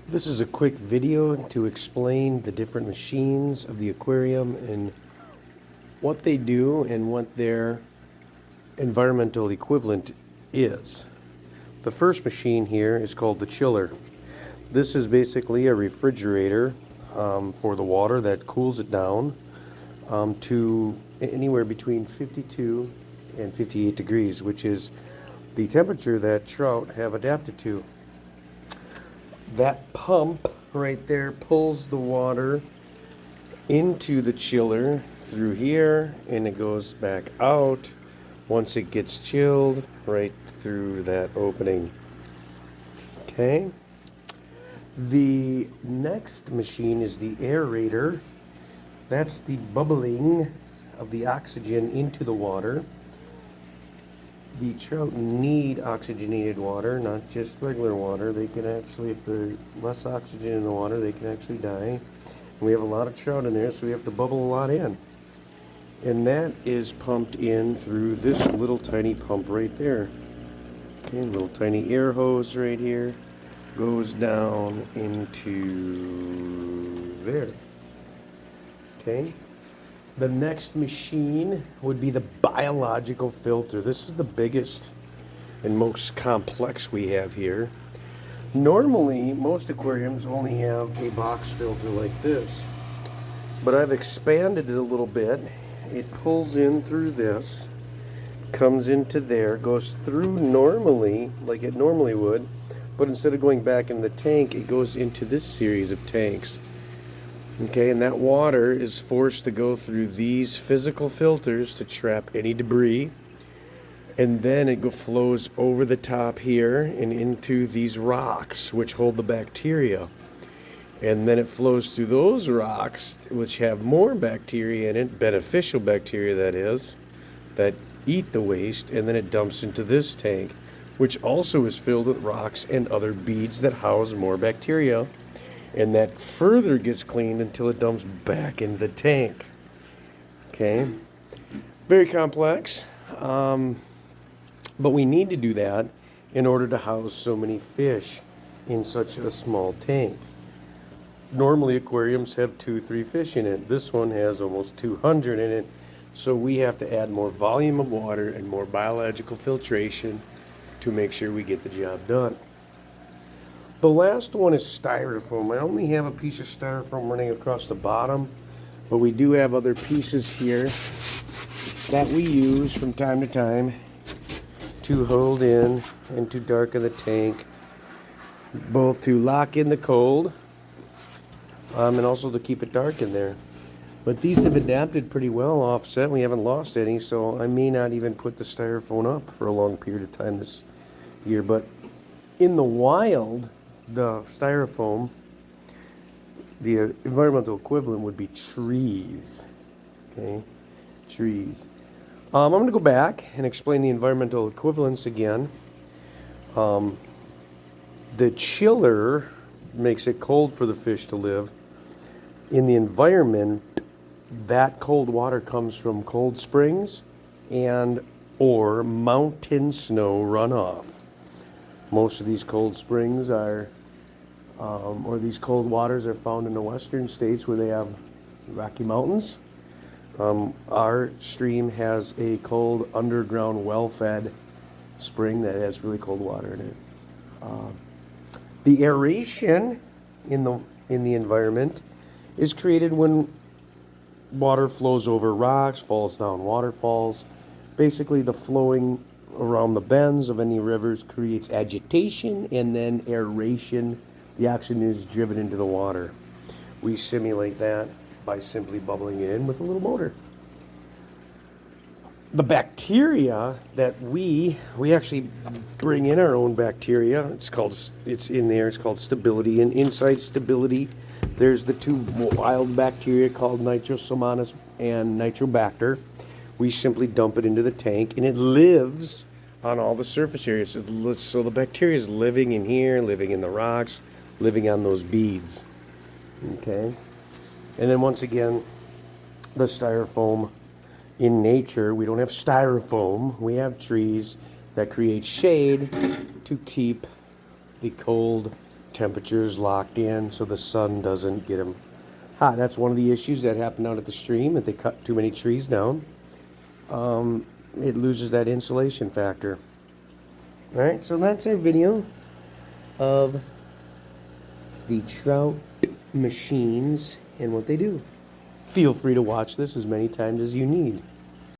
This is a quick video to explain the different machines of the aquarium and what they do and what their environmental equivalent is. The first machine here is called the chiller. This is basically a refrigerator for the water that cools it down to anywhere between 52 and 58 degrees, which is the temperature that trout have adapted to. That pump right there pulls the water into the chiller through here, and it goes back out once it gets chilled right through that opening. Okay. The next machine is the aerator. That's the bubbling of the oxygen into the water. The trout need oxygenated water, not just regular water. They can actually, if there's less oxygen in the water, they can actually die. And we have a lot of trout in there, so we have to bubble a lot in. And that is pumped in through this little tiny pump right there. Okay, little tiny air hose right here goes down into there. Okay. The next machine would be the biological filter. This is the biggest and most complex we have here. Normally, most aquariums only have a box filter like this, but I've expanded it a little bit. It pulls in through this, comes into there, goes through normally, like it normally would, but instead of going back in the tank, it goes into this series of tanks. Okay, and that water is forced to go through these physical filters to trap any debris, and then it flows over the top here and into these rocks which hold the bacteria, and then it flows through those rocks which have more bacteria in it, beneficial bacteria that is, that eat the waste, and then it dumps into this tank, which also is filled with rocks and other beads that house more bacteria. And that further gets cleaned until it dumps back into the tank. Okay, very complex, but we need to do that in order to house so many fish in such a small tank. Normally aquariums have 2-3 fish in it. This one has almost 200 in it, so we have to add more volume of water and more biological filtration to make sure we get the job done. The last one is styrofoam. I only have a piece of styrofoam running across the bottom, but we do have other pieces here that we use from time to time to hold in and to darken the tank, both to lock in the cold and also to keep it dark in there. But these have adapted pretty well offset. We haven't lost any, so I may not even put the styrofoam up for a long period of time this year. But in the wild, the styrofoam, the environmental equivalent would be trees. Okay, trees. I'm going to go back and explain the environmental equivalents again. The chiller makes it cold for the fish to live. In the environment, that cold water comes from cold springs and or mountain snow runoff. Most of these cold springs are, or these cold waters are found in the western states where they have Rocky Mountains. Our stream has a cold underground well-fed spring that has really cold water in it. The aeration in the environment is created when water flows over rocks, falls down waterfalls. Basically, the flowing around the bends of any rivers creates agitation, and then aeration, the oxygen is driven into the water. We simulate that by simply bubbling it in with a little motor. The bacteria that we actually bring in our own bacteria. It's in there. It's called stability, and inside stability, there's the two wild bacteria called Nitrosomonas and Nitrobacter. We simply dump it into the tank, and it lives on all the surface areas. So the bacteria is living in here, living in the rocks, living on those beads. Okay? And then once again, the styrofoam. In nature, we don't have styrofoam. We have trees that create shade to keep the cold temperatures locked in so the sun doesn't get them hot. That's one of the issues that happened out at the stream, that they cut too many trees down. It loses that insulation factor. Alright, so that's our video of the Trout machines and what they do. Feel free to watch this as many times as you need.